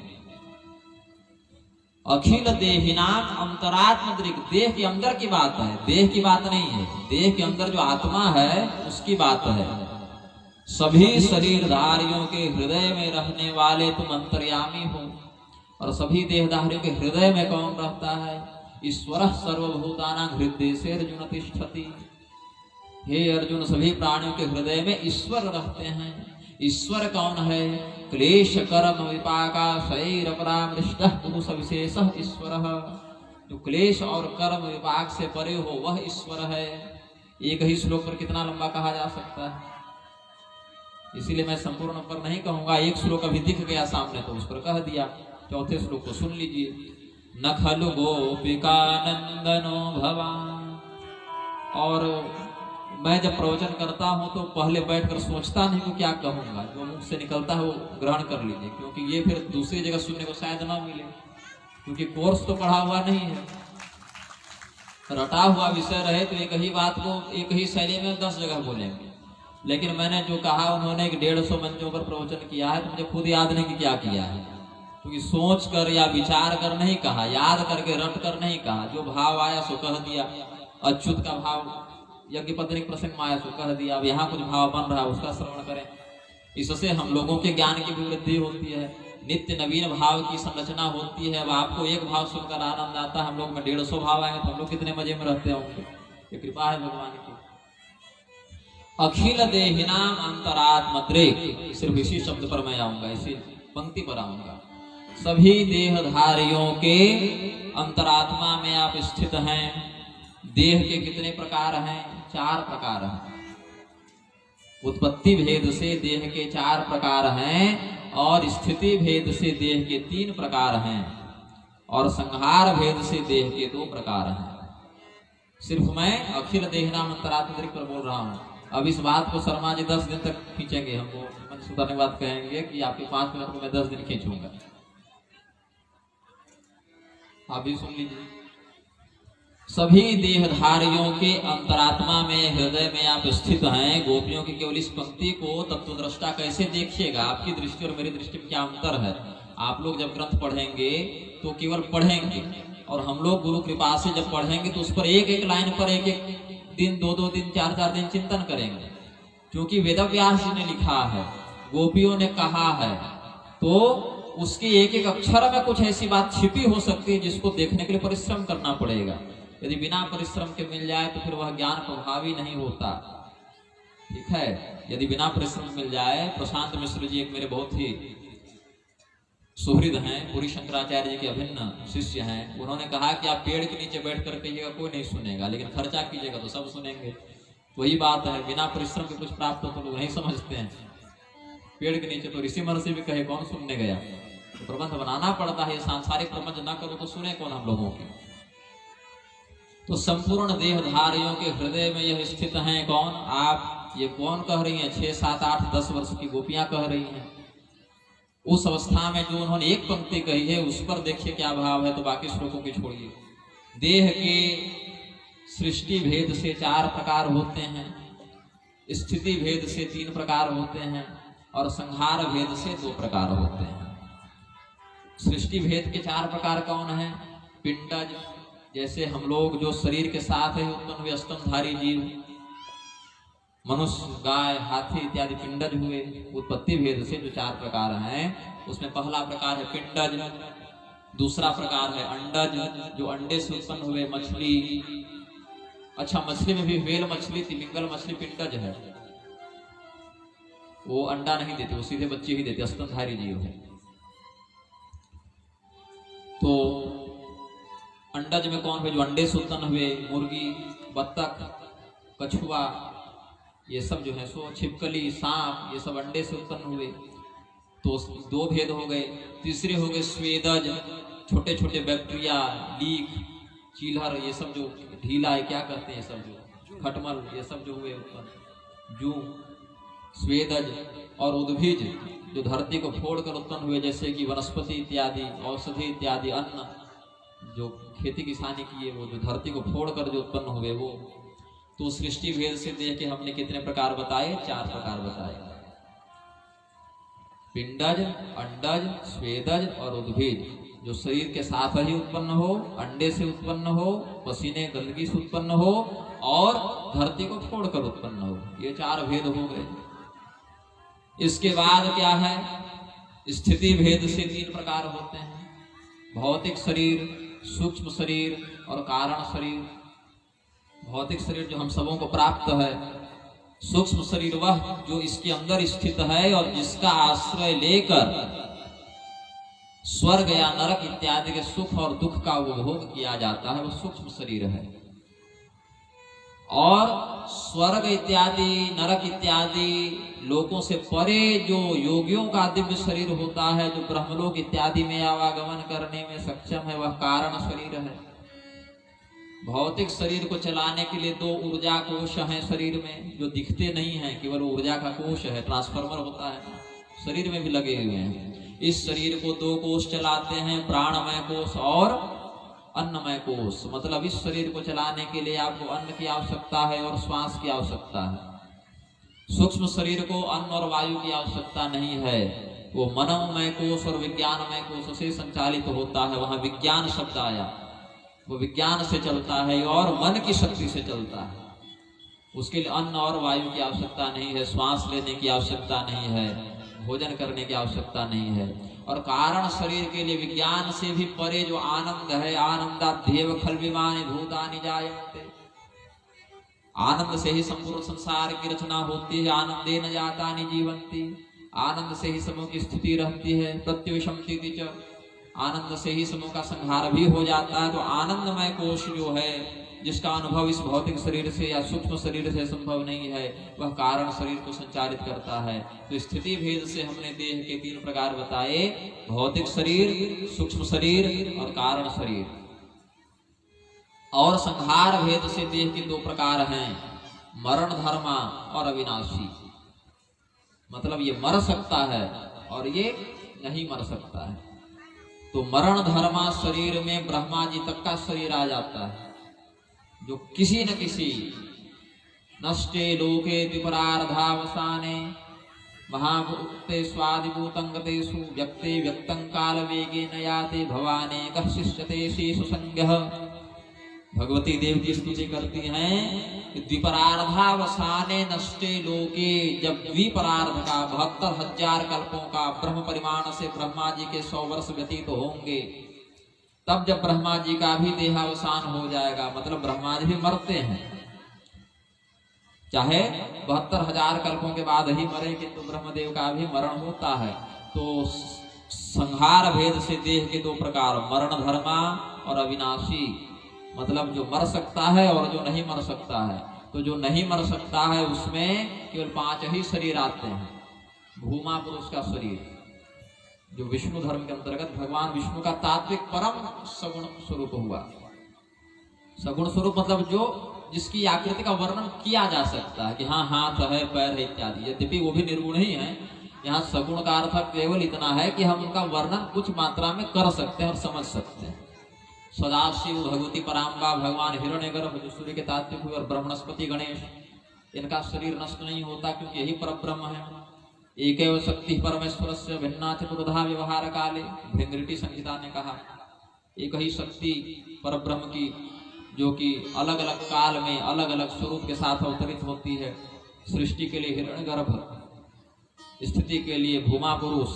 अखिल देहिनाम अंतरात्मदृक्। देह के अंदर की बात है, देह की बात नहीं है। देह के अंदर जो आत्मा है उसकी बात है। सभी शरीरधारियों के हृदय में रहने वाले तुम अंतर्यामी हो। और सभी देहधारियों के हृदय में कौन रहता है? ईश्वर सर्वभूतानां हृदय अर्जुन तिष्ठति। हे अर्जुन, सभी प्राणियों के हृदय में ईश्वर रहते हैं। ईश्वर कौन है? क्लेश कर्म विपाका शैरपरामृष्टः पुरुष विशेषः ईश्वरः। जो क्लेश और कर्म विपाक से परे हो वह ईश्वर है। एक ही श्लोक पर कितना लंबा कहा जा सकता है, इसीलिए मैं संपूर्ण पर नहीं कहूंगा। एक श्लोक अभी दिख गया सामने तो उस पर कह दिया। चौथे श्लोक को सुन लीजिए। न खलु गोपिका नंदनो भवान। और मैं जब प्रवचन करता हूं तो पहले बैठकर सोचता नहीं कि क्या कहूंगा, जो मुख से निकलता है वो ग्रहण कर लीजिए, क्योंकि ये फिर दूसरी जगह सुनने को शायद ना मिले, क्योंकि कोर्स तो पढ़ा हुआ नहीं है। रटा हुआ विषय रहे तो एक ही बात को एक ही शैली में 10 जगह बोलेंगे। लेकिन मैंने जो कहा, उन्होंने 150 मंचों पर प्रवचन किया है, तो मुझे खुद याद नहीं कि क्या किया है, क्योंकि सोच कर या विचार कर नहीं कहा, याद करके रट कर नहीं कहा। जो भाव आया सो कह दिया। अच्युत का भाव यज्ञ पत्नी प्रसंग में आया सो कह दिया। अब यहाँ कुछ भाव बन रहा है उसका श्रवण करें। इससे हम लोगों के ज्ञान की भी वृद्धि होती है, नित्य नवीन भाव की संरचना होती है। अब आपको एक भाव सुनकर आनंद आता है, हम लोग में 150 भाव आएंगे तो हम लोग कितने मजे में रहते होंगे। ये कृपा है भगवान की। अखिल देहिनाम अंतरात्मदृक्। सिर्फ इसी शब्द पर मैं आऊंगा, इसी पंक्ति पर आऊंगा। सभी देहधारियों के अंतरात्मा में आप स्थित हैं। देह के कितने प्रकार हैं? 4 प्रकार हैं। उत्पत्ति भेद से देह के 4 प्रकार हैं, और स्थिति भेद से देह के 3 प्रकार हैं, और संहार भेद से देह के 2 प्रकार हैं। सिर्फ मैं अखिल देहनाम अंतरात्मदृक् पर बोल रहा हूँ। अब इस बात को शर्मा जी 10 दिन तक खींचेंगे, हमको सुधारने बात कहेंगे कि आपके 5 मिनट को मैं 10 दिन खींचूंगा। आप भी सुन लीजिए। सभी देहधारियों के अंतरात्मा में, हृदय में आप स्थित हैं। गोपियों की केवल इस पंक्ति को तत्वदृष्टा कैसे देखिएगा? आपकी दृष्टि और मेरी दृष्टि में क्या अंतर है? आप लोग जब ग्रंथ पढ़ेंगे तो केवल पढ़ेंगे, और हम लोग गुरु कृपा से जब पढ़ेंगे तो उस पर एक एक लाइन पर एक एक दिन, दो दो दिन, चार चार दिन चिंतन करेंगे, क्योंकि वेदव्यास जी ने लिखा है, गोपियों ने कहा है, तो उसके एक एक अक्षर में कुछ ऐसी बात छिपी हो सकती है जिसको देखने के लिए परिश्रम करना पड़ेगा। यदि बिना परिश्रम के मिल जाए तो फिर वह ज्ञान प्रभावी नहीं होता। ठीक है, यदि बिना परिश्रम मिल जाए। प्रशांत मिश्र जी एक मेरे बहुत ही सुहृद हैं, पूरी शंकराचार्य जी के अभिन्न शिष्य हैं। उन्होंने कहा कि आप पेड़ के नीचे बैठ कर कहिएगा कोई नहीं सुनेगा, लेकिन खर्चा कीजिएगा तो सब सुनेंगे। वही बात है, बिना परिश्रम के कुछ प्राप्त हो तो लोग नहीं समझते हैं। पेड़ के नीचे तो ऋषि महर्षि भी कहे कौन सुनने गया, तो प्रबंध बनाना पड़ता है। सांसारिक प्रबंध न करो तो सुने कौन हम लोगों की। तो संपूर्ण देहधारियों के हृदय में यह स्थित है कौन? आप। ये कौन कह रही हैं? 6, 7, 8, 10 वर्ष की गोपियां कह रही हैं। उस अवस्था में जो उन्होंने एक पंक्ति कही है उस पर देखिए क्या भाव है, तो बाकी श्लोकों की छोड़िए। देह के सृष्टि भेद से 4 प्रकार होते हैं, स्थिति भेद से 3 प्रकार होते हैं, और संहार भेद से 2 प्रकार होते हैं। सृष्टि भेद के 4 प्रकार कौन है? पिंडज, जैसे हम लोग जो शरीर के साथ है उत्पन्न हुए स्तनधारी जीव, मनुष्य, गाय, हाथी इत्यादि पिंडज हुए। उत्पत्ति भेद से जो 4 प्रकार हैं उसमें पहला प्रकार है पिंडज, दूसरा प्रकार है अंडज, जो अंडे से उत्पन्न हुए। मछली, अच्छा मछली में भी व्हेल मछली, तिमिंगल मछली पिंडज है, वो अंडा नहीं देते, वो सीधे बच्चे ही देते, स्तनधारी जीव है। तो अंडज में कौन है? जो अंडे से उत्पन्न हुए, मुर्गी, बत्तख, कछुआ, ये सब जो है सो, छिपकली, सांप, ये सब अंडे से उत्पन्न हुए। तो 2 भेद हो गए। तीसरे हो गए स्वेदज, छोटे छोटे बैक्टीरिया, लीक, चीलहर, ये सब जो ढीला है क्या कहते हैं, ये सब जो खटमल, ये सब जो हुए उत्पन्न, जू, स्वेदज। और उद्भिज, जो धरती को फोड़कर उत्पन्न हुए, जैसे कि वनस्पति इत्यादि, औषधि इत्यादि, अन्न, जो खेती किसानी की है, वो जो धरती को फोड़कर जो उत्पन्न हुए वो। तो सृष्टि भेद से देख के हमने कितने प्रकार बताए? 4 प्रकार बताए। पिंडज, अंडज, स्वेदज और उद्भिज, जो शरीर के साथ ही उत्पन्न हो, अंडे से उत्पन्न हो, पसीने गंदगी से उत्पन्न हो, और धरती को फोड़कर उत्पन्न हो। ये 4 भेद हो गए। इसके बाद क्या है? स्थिति भेद से 3 प्रकार होते हैं, भौतिक शरीर, सूक्ष्म शरीर और कारण शरीर। भौतिक शरीर जो हम सबों को प्राप्त है, सूक्ष्म शरीर वह जो इसके अंदर स्थित है और जिसका आश्रय लेकर स्वर्ग या नरक इत्यादि के सुख और दुख का उपभोग किया जाता है, वह सूक्ष्म शरीर है। और स्वर्ग इत्यादि, नरक इत्यादि लोकों से परे जो योगियों का दिव्य शरीर होता है, जो ब्रह्मलोक इत्यादि में आवागमन करने में सक्षम है, वह कारण शरीर है। भौतिक शरीर को चलाने के लिए 2 ऊर्जा कोश हैं शरीर में, जो दिखते नहीं हैं, केवल ऊर्जा का कोश है, ट्रांसफार्मर होता है, शरीर में भी लगे हुए हैं। इस शरीर को 2 कोश चलाते हैं, प्राणमय कोश और अन्नमय कोश। मतलब इस शरीर को चलाने के लिए आपको अन्न की आवश्यकता है और श्वास की आवश्यकता है। सूक्ष्म शरीर को अन्न और वायु की आवश्यकता नहीं है, वो मनोमय कोश और विज्ञानमय कोश से संचालित होता है। वहां विज्ञान शब्द आया, वो विज्ञान से चलता है और मन की शक्ति से चलता है। उसके लिए अन्न और वायु की आवश्यकता नहीं है, श्वास लेने की आवश्यकता नहीं है, भोजन करने की आवश्यकता नहीं है। और कारण शरीर के लिए विज्ञान से भी परे जो आनंद है, आनंदाध्येव खल्विमानि भूतानि जायन्ते, आनंद से ही संपूर्ण संसार की रचना होती है। आनंदेन जातानि जीवन्ति, आनंद से ही समूह की स्थिति रहती है। प्रत्युषंति च, आनंद से ही समूह का संहार भी हो जाता है। तो आनंदमय कोश जो है, जिसका अनुभव इस भौतिक शरीर से या सूक्ष्म शरीर से संभव नहीं है, वह कारण शरीर को संचालित करता है। तो स्थिति भेद से हमने देह के 3 प्रकार बताए, भौतिक शरीर, सूक्ष्म शरीर और कारण शरीर। और संहार भेद से देह के 2 प्रकार हैं, मरण धर्मा और अविनाशी। मतलब ये मर सकता है और ये नहीं मर सकता है। तो मरण धर्मा शरीर में ब्रह्मा जी तक का शरीर आ जाता है, जो किसी न किसी नष्टे लोके त्रिपरार्धावसाने महाभूते स्वादिभूतंगतेषु व्यक्ते व्यक्तं काल वेगे नयाते भवाने कः शिष्यते शेषु संज्ञः। भगवती देव जी स्तुति करती हैं कि द्विपरार्धावसाने नष्टे लोके, जब द्विपरार्ध का 72,000 कल्पों का ब्रह्म परिमाण से ब्रह्मा जी के 100 वर्ष व्यतीत होंगे, तब जब ब्रह्मा जी का भी देहावसान हो जाएगा, मतलब ब्रह्मा जी भी मरते हैं, चाहे 72,000 कल्पों के बाद ही मरे, किंतु ब्रह्मदेव का भी मरण होता है। तो संहार भेद से देह के 2 प्रकार, मरण धर्मा और अविनाशी, मतलब जो मर सकता है और जो नहीं मर सकता है। तो जो नहीं मर सकता है उसमें केवल 5 ही शरीर आते हैं। भूमा पुरुष का शरीर, जो विष्णु धर्म के अंतर्गत भगवान विष्णु का तात्विक परम सगुण स्वरूप हुआ। सगुण स्वरूप मतलब जो जिसकी आकृति का वर्णन किया जा सकता है कि हाँ हाथ है, पैर है इत्यादि, यद्यपि वो भी निर्गुण ही है। यहाँ सगुण का अर्थ केवल इतना है कि हम उनका वर्णन कुछ मात्रा में कर सकते हैं और समझ सकते हैं। सदाशिव, भगवती पराम्बा, भगवान हिरण्यगर्भ जो सूर्य के तात्विक हुए, और ब्रह्मस्पति गणेश, इनका शरीर नष्ट नहीं होता क्योंकि यही परब्रह्म है। एकैव शक्ति परमेश्वरस्य भिन्ना चतुर्धा व्यवहार काले, भृंगृटी संहिता ने कहा एक ही शक्ति परब्रह्म की, जो कि अलग अलग काल में अलग अलग स्वरूप के साथ अवतरित होती है। सृष्टि के लिए हिरण्यगर्भ, स्थिति के लिए भूमा पुरुष,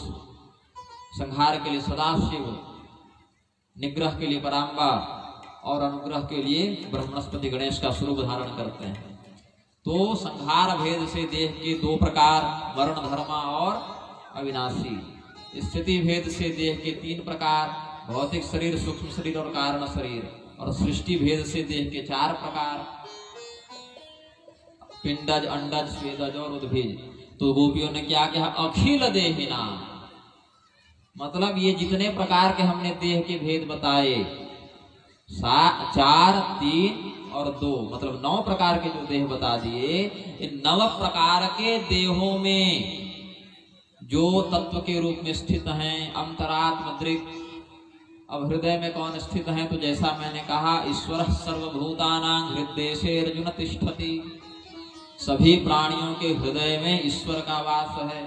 संहार के लिए सदाशिव, निग्रह के लिए पराम्बा और अनुग्रह के लिए ब्रह्मस्पति गणेश का स्वरूप धारण करते हैं। तो संहार भेद से देह के 2 प्रकार, मरण धर्मा और अविनाशी। स्थिति भेद से देह के 3 प्रकार, भौतिक शरीर, सूक्ष्म शरीर और कारण शरीर। और सृष्टि भेद से देह के 4 प्रकार, पिंडज, अंडज, स्वेदज और उद्भिज। तो गोपियों ने क्या कहा, अखिल देहिना, मतलब ये जितने प्रकार के हमने देह के भेद बताए, 4, 3 और 2, मतलब 9 प्रकार के जो देह बता दिए, इन 9 प्रकार के देहों में जो तत्व के रूप में स्थित हैं, अंतरात्म दृक्। अब हृदय में कौन स्थित है, तो जैसा मैंने कहा, ईश्वर सर्वभूतानां हृदय अर्जुन तिष्ठति, सभी प्राणियों के हृदय में ईश्वर का वास है।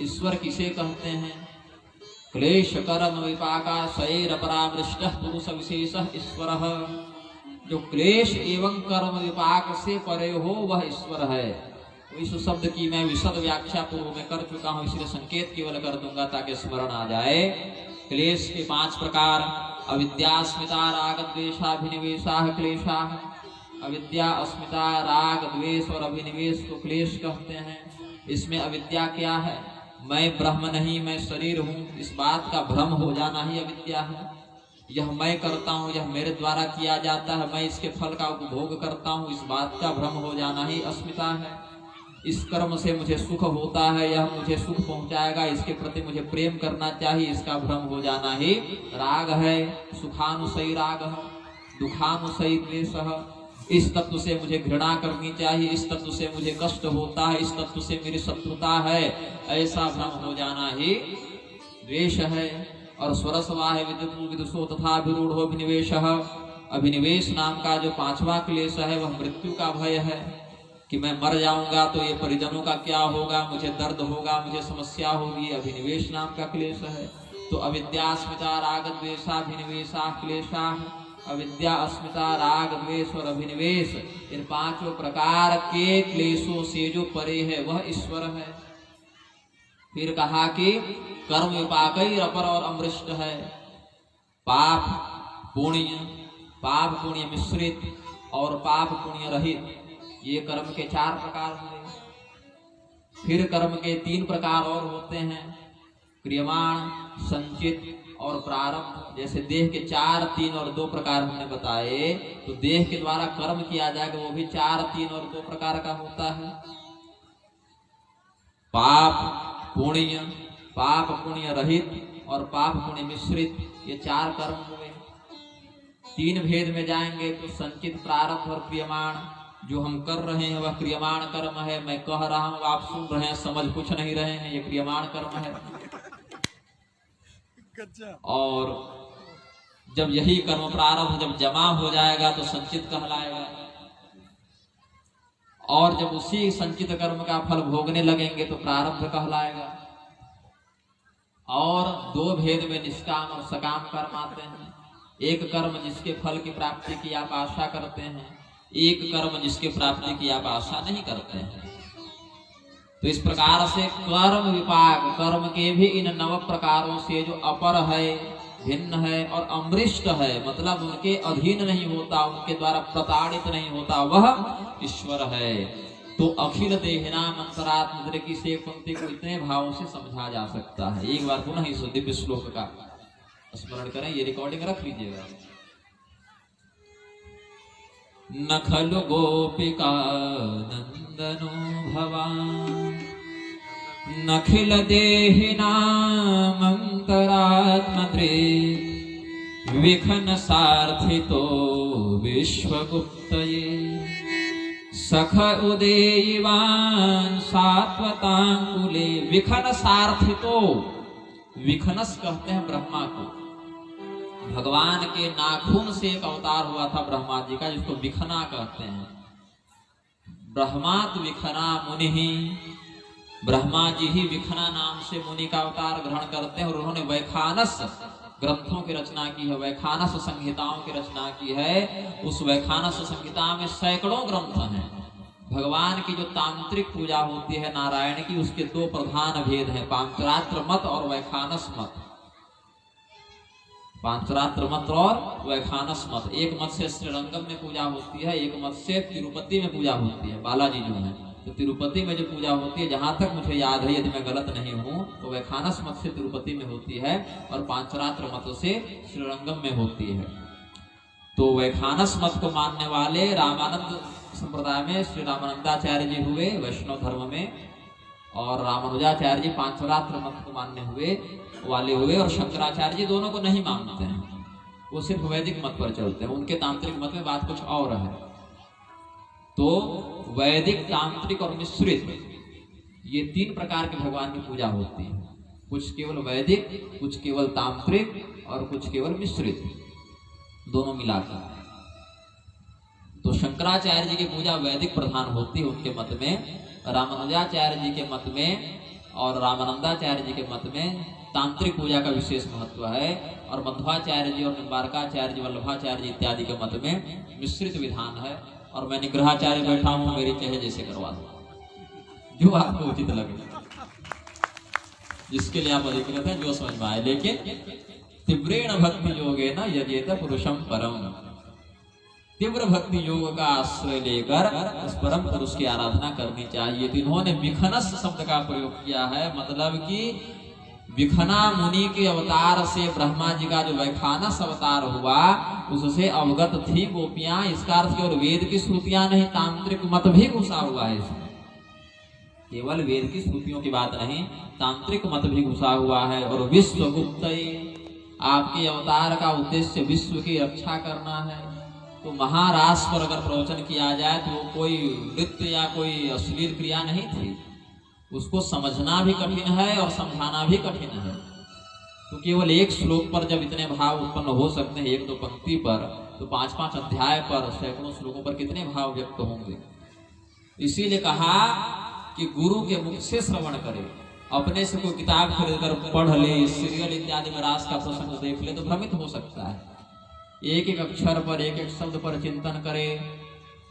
ईश्वर किसे कहते हैं, क्लेश कर्म विपाकाशयैर परामृष्ट पुरुष विशेष ईश्वर। जो क्लेश एवं कर्म विपाक से परे हो वह ईश्वर है। इस शब्द की मैं विशद व्याख्या पूर्व में कर चुका हूँ, इसलिए संकेत केवल कर दूंगा ताकि स्मरण आ जाए। क्लेश के 5 प्रकार, अविद्या, अस्मिता, राग, द्वेषाभिनिवेशा क्लेशा। अविद्या, अस्मिता, राग, द्वेष और अभिनिवेश को क्लेश कहते हैं। इसमें अविद्या क्या है, मैं ब्रह्म नहीं मैं शरीर हूँ, इस बात का भ्रम हो जाना ही अविद्या है। यह मैं करता हूँ, यह मेरे द्वारा किया जाता है, मैं इसके फल का उपभोग करता हूँ, इस बात का भ्रम हो जाना ही अस्मिता है। इस कर्म से मुझे सुख होता है, यह मुझे सुख पहुंचाएगा, इसके प्रति मुझे प्रेम करना चाहिए, इसका भ्रम हो जाना ही राग है। सुखानुसई राग, दुखानुसई द्वेष। इस तत्व से मुझे घृणा करनी चाहिए, इस तत्व से मुझे कष्ट होता है, इस तत्व से मेरी शत्रुता है, ऐसा भ्रम हो जाना ही द्वेष है। और स्वरसवाह विदुषो तथा विरूढ़ो अभिनिवेश। अभिनिवेश नाम का जो 5वां क्लेश है वह मृत्यु का भय है, कि मैं मर जाऊंगा तो ये परिजनों का क्या होगा, मुझे दर्द होगा, मुझे समस्या होगी, अभिनिवेश नाम का क्लेश है। तो अविद्या, अस्मिता, राग, द्वेषाभिनिवेशा क्लेशा। अविद्या, अस्मिता, राग, द्वेष और अभिनिवेश, इन 5 प्रकार के क्लेशों से जो परे है वह ईश्वर है। फिर कहा कि कर्म विपाकैर अपर और अमृष्ट है। पाप पुण्य मिश्रित और पाप पुण्य रहित, ये कर्म के 4 प्रकार हुए। फिर कर्म के 3 प्रकार और होते हैं, क्रियमाण, संचित और प्रारब्ध। जैसे देह के 4, 3 और 2 प्रकार हमने बताए, तो देह के द्वारा कर्म किया जाएगा वो भी 4, 3 और 2 प्रकार का होता है। पाप पुण्य रहित और पाप पुण्य मिश्रित, ये 4 कर्म हुए। 3 भेद में जाएंगे तो संचित, प्रारब्ध और क्रियमाण। जो हम कर रहे हैं वह क्रियमाण कर्म है, मैं कह रहा हूं आप सुन रहे हैं, समझ कुछ नहीं रहे हैं, ये क्रियमाण कर्म है। और जब यही कर्म प्रारब्ध जब जमा हो जाएगा तो संचित कहलाएगा, और जब उसी संचित कर्म का फल भोगने लगेंगे तो प्रारब्ध कहलाएगा। और दो भेद में निष्काम और सकाम कर्म आते हैं। एक कर्म जिसके फल की प्राप्ति की आप आशा करते हैं, एक कर्म जिसके प्राप्ति की आप आशा नहीं करते हैं। तो इस प्रकार से कर्म विपाक, कर्म के भी इन 9 प्रकारों से जो अपर है, भिन्न है और अमृष्ट है, मतलब उनके अधीन नहीं होता, उनके द्वारा प्रताड़ित नहीं होता, वह ईश्वर है। तो अखिल देहिना मंत्रात्म की से पंक्ति को इतने भावों से समझा जा सकता है। एक बार पुनः इस दिव्य श्लोक का स्मरण करें, ये रिकॉर्डिंग रख लीजिएगा। न खलु गोपिका नंदनो भवान, नखिल देहिनामंतरात्मद्रे, विखन सार्थितो विश्वगुप्तये, सख उदेयवान सात्वतांकुले। विखन सार्थितो, विखनस कहते हैं ब्रह्मा को। भगवान के नाखून से एक अवतार हुआ था ब्रह्मा जी का, जिसको विखना कहते हैं। ब्रह्मात विखना मुनि ही, ब्रह्मा जी ही विखना नाम से मुनि का अवतार ग्रहण करते हैं। और उन्होंने वैखानस ग्रंथों की रचना की है, वैखानस संहिताओं की रचना की है। उस वैखानस संहिता में सैकड़ों ग्रंथ हैं। भगवान की जो तांत्रिक पूजा होती है नारायण की, उसके 2 प्रधान भेद हैं, पांचरात्र मत और वैखानस मत। पांचरात्र मत और वैखानस मत। एक मत से श्रीरंगम में पूजा होती है, एक मत से तिरुपति में पूजा होती है, बालाजी जो है। तो तिरुपति में जो पूजा होती है, जहां तक मुझे याद है, यदि मैं गलत नहीं हूं, तो वैखानस मत से तिरुपति में होती है और पांचरात्र मत से श्रीरंगम में होती है। तो वैखानस मत को मानने वाले रामानंद संप्रदाय में श्री रामानंदाचार्य जी हुए वैष्णव धर्म में, और रामानुजाचार्य जी पांचरात्र मत को मानने वाले हुए, और शंकराचार्य जी दोनों को नहीं मानते हैं, वो सिर्फ वैदिक मत पर चलते हैं। उनके तांत्रिक मत में बात कुछ और है। तो वैदिक, तांत्रिक और मिश्रित, ये 3 प्रकार के भगवान की पूजा होती है। कुछ केवल वैदिक, कुछ केवल तांत्रिक और कुछ केवल मिश्रित, दोनों मिलाकर। तो शंकराचार्य जी की पूजा वैदिक प्रधान होती है उनके मत में, रामानुजाचार्य जी के मत में और रामानंदाचार्य जी के मत में तांत्रिक पूजा का विशेष महत्व है, और मध्वाचार्य जी और निम्बारकाचार्य जी, वल्लभाचार्य जी इत्यादि के मत में मिश्रित विधान है। और मैं निग्रहाचार्य बैठा हूं, मेरी चाहे जैसे करवा दो, जो आपको उचित लगे, जिसके लिए आप अधिकृत हैं, जो समझ में आए। लेकिन तीव्रेण भक्ति योगे न यजेत पुरुषम परम, तीव्र भक्ति योग का आश्रय लेकर उस परम पुरुष की आराधना करनी चाहिए। तो इन्होंने विखनस शब्द का प्रयोग किया है, मतलब कि विखना मुनि के अवतार से ब्रह्मा जी का जो वैखानस अवतार हुआ, उससे अवगत थी गोपियां। इसका अर्थ केवल वेद की श्रुतियां नहीं, तांत्रिक मत भी घुसा हुआ है इसमें। केवल वेद की श्रुतियों की बात नहीं, तांत्रिक मत भी घुसा हुआ है। और विश्व गुप्त, आपके अवतार का उद्देश्य विश्व की रक्षा करना है। तो महारास पर अगर प्रवचन किया जाए तो वो कोई नृत्य या कोई अश्लील क्रिया नहीं थी, उसको समझना भी कठिन है और समझाना भी कठिन है। तो केवल एक श्लोक पर जब इतने भाव उत्पन्न हो सकते हैं, 1-2 पंक्ति पर, तो 5-5 अध्याय पर, सैकड़ों श्लोकों पर कितने भाव व्यक्त होंगे। इसीलिए कहा कि गुरु के मुख से श्रवण करे, अपने से कोई किताब खरीद कर पढ़ ले, सीरियल इत्यादि में रास का प्रसंग देख ले तो भ्रमित हो सकता है। एक एक अक्षर पर, एक एक शब्द पर चिंतन करे।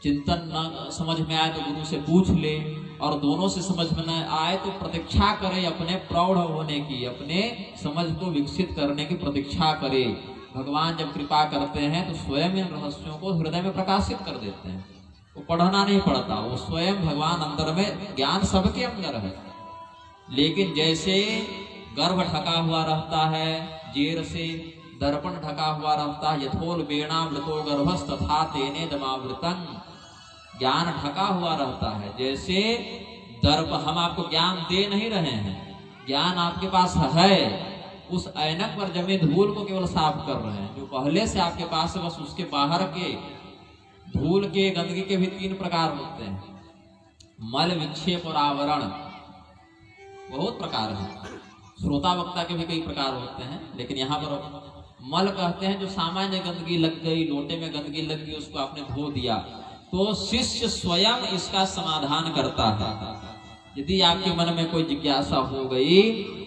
चिंतन न समझ में आए तो गुरु से पूछ ले, और दोनों से समझ में न आए तो प्रतीक्षा करे अपने प्रौढ़ होने की, अपने समझ को विकसित करने की प्रतीक्षा करे। भगवान जब कृपा करते हैं तो स्वयं इन रहस्यों को हृदय में प्रकाशित कर देते हैं। वो पढ़ना नहीं पड़ता, वो स्वयं भगवान अंदर में, ज्ञान सबके अंदर है। लेकिन जैसे गर्भ ढका हुआ रहता है जेर से, दर्पण ढका हुआ रहता है, यथोल बेणावृतो गर्भस् तथा तेने दमावृतन, ज्ञान ढका हुआ रहता है। जैसे दर्प, हम आपको ज्ञान दे नहीं रहे हैं, ज्ञान आपके पास है, उस ऐनक पर जमे धूल को केवल साफ कर रहे हैं। जो पहले से आपके पास है, बस उसके बाहर के धूल के, गंदगी के भी 3 प्रकार होते हैं, मल, विक्षेप और आवरण। बहुत प्रकार है, श्रोता वक्ता के भी कई प्रकार होते हैं, लेकिन यहाँ पर मल कहते हैं जो सामान्य गंदगी लग गई, लोटे में गंदगी लग गई, उसको आपने धो दिया, तो शिष्य स्वयं इसका समाधान करता है। यदि आपके मन में कोई जिज्ञासा हो गई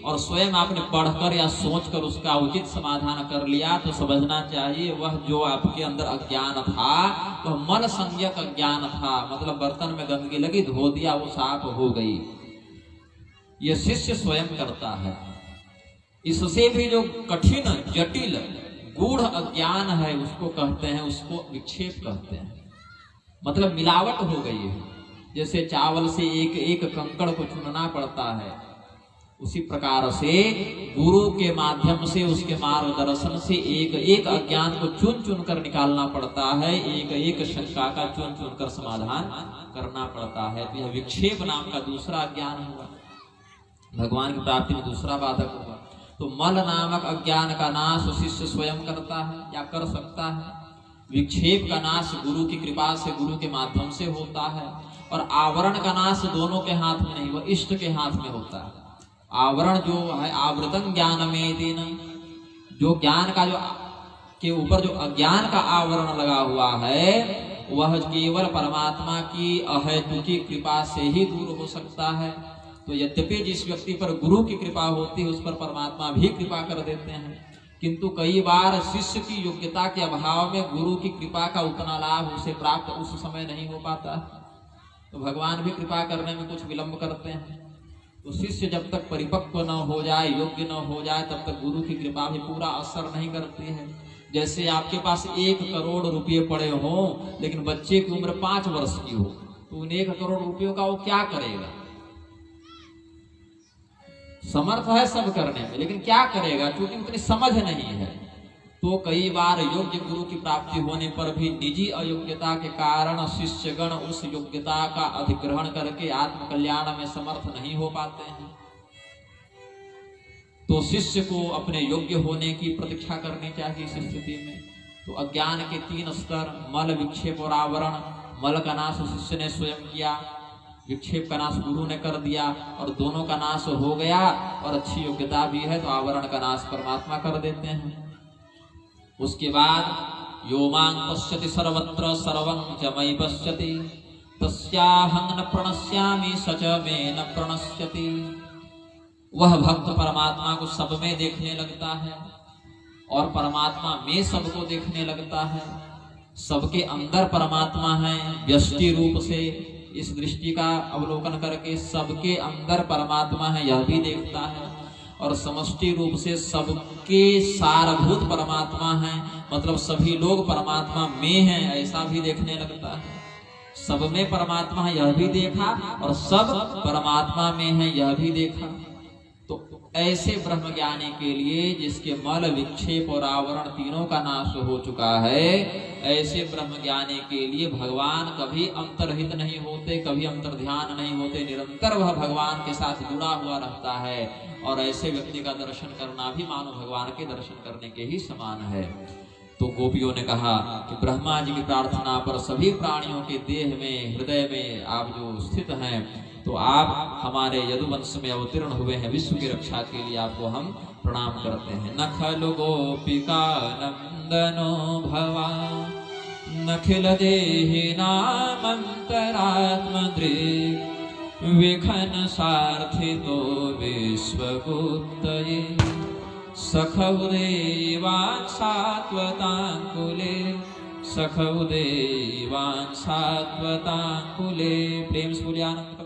और स्वयं आपने पढ़कर या सोचकर उसका उचित समाधान कर लिया, तो समझना चाहिए वह जो आपके अंदर अज्ञान था वह मल संज्ञक अज्ञान था। मतलब बर्तन में गंदगी लगी, धो दिया, वो साफ हो गई। यह शिष्य स्वयं करता है। इससे भी जो कठिन, जटिल, गूढ़ अज्ञान है उसको कहते हैं, उसको विक्षेप कहते हैं। मतलब मिलावट हो गई है। जैसे चावल से एक एक कंकड़ को चुनना पड़ता है, उसी प्रकार से गुरु के माध्यम से, उसके मार्गदर्शन से एक एक अज्ञान को चुन चुन कर निकालना पड़ता है, एक एक शंका का चुन चुन कर समाधान करना पड़ता है। तो यह विक्षेप नाम का दूसरा अज्ञान हुआ, भगवान की प्राप्ति में दूसरा बाधक हुआ। तो मल नामक अज्ञान का नाश शिष्य स्वयं करता है या कर सकता है। विक्षेप का नाश गुरु की कृपा से, गुरु के माध्यम से होता है। और आवरण का नाश दोनों के हाथ में नहीं, वह इष्ट के हाथ में होता है। आवरण जो है, आवृतम ज्ञान में देना, जो ज्ञान का जो के ऊपर जो अज्ञान का आवरण लगा हुआ है, वह केवल परमात्मा की अहेतुकी कृपा से ही दूर हो सकता है। तो यद्यपि जिस व्यक्ति पर गुरु की कृपा होती है उस पर परमात्मा भी कृपा कर देते हैं, किंतु कई बार शिष्य की योग्यता के अभाव में गुरु की कृपा का उतना लाभ उसे प्राप्त उस समय नहीं हो पाता, तो भगवान भी कृपा करने में कुछ विलंब करते हैं। तो शिष्य जब तक परिपक्व न हो जाए, योग्य न हो जाए, तब तक गुरु की कृपा भी पूरा असर नहीं करती है। जैसे आपके पास 1 करोड़ रुपये पड़े हो, लेकिन बच्चे की उम्र 5 वर्ष की हो, तो उन 1 करोड़ रुपयों का वो क्या करेगा? समर्थ है सब करने में, लेकिन क्या करेगा, क्योंकि उतनी समझ नहीं है। तो कई बार योग्य गुरु की प्राप्ति होने पर भी निजी अयोग्यता के कारण शिष्यगण उस योग्यता का अधिग्रहण करके आत्म कल्याण में समर्थ नहीं हो पाते हैं। तो शिष्य को अपने योग्य होने की प्रतीक्षा करनी चाहिए इस स्थिति में। तो अज्ञान के 3 स्तर, मल, विक्षेप और आवरण। मल का नाश शिष्य ने स्वयं किया, विक्षेप का नाश गुरु ने कर दिया, और दोनों का नाश हो गया और अच्छी योग्यता भी है तो आवरण का नाश परमात्मा कर देते हैं। उसके बाद यो मां पश्यति सर्वत्र सर्वं च मयि पश्यति तस्याहं न प्रणश्यामि स च मे न प्रणश्यति। वह भक्त परमात्मा को सब में देखने लगता है और परमात्मा में सबको देखने लगता है। सबके अंदर परमात्मा है व्यष्टि रूप से, इस दृष्टि का अवलोकन करके सबके अंदर परमात्मा है यह भी देखता है, और समष्टि रूप से सबके सारभूत परमात्मा है, मतलब सभी लोग परमात्मा में हैं ऐसा भी देखने लगता है। सब में परमात्मा है यह भी देखा और सब परमात्मा में है यह भी देखा। तो ऐसे ब्रह्मज्ञानी के लिए जिसके मल, विक्षेप और आवरण तीनों का नाश हो चुका है, ऐसे ब्रह्मज्ञानी के लिए भगवान कभी अंतर्हित नहीं होते, कभी अंतर्ध्यान नहीं होते, निरंतर वह भगवान के साथ जुड़ा हुआ रहता है। और ऐसे व्यक्ति का दर्शन करना भी मानो भगवान के दर्शन करने के ही समान है। तो गोपियों ने कहा कि ब्रह्मा जी की प्रार्थना पर सभी प्राणियों के देह में, हृदय में आप जो स्थित हैं, तो आप हमारे यदुवंश में अवतीर्ण हुए हैं, विश्व की रक्षा के लिए आपको हम प्रणाम करते हैं। न खलु गोपिका नंदनो भवा नखिल देहि नामंतरात्म दृक् विखन सार्थितो विश्वगुप्तये सखौ देवान् सात्वतांकुले सखौ देवान् सात्वतांकुले। प्रेम से बोलिए आनंद।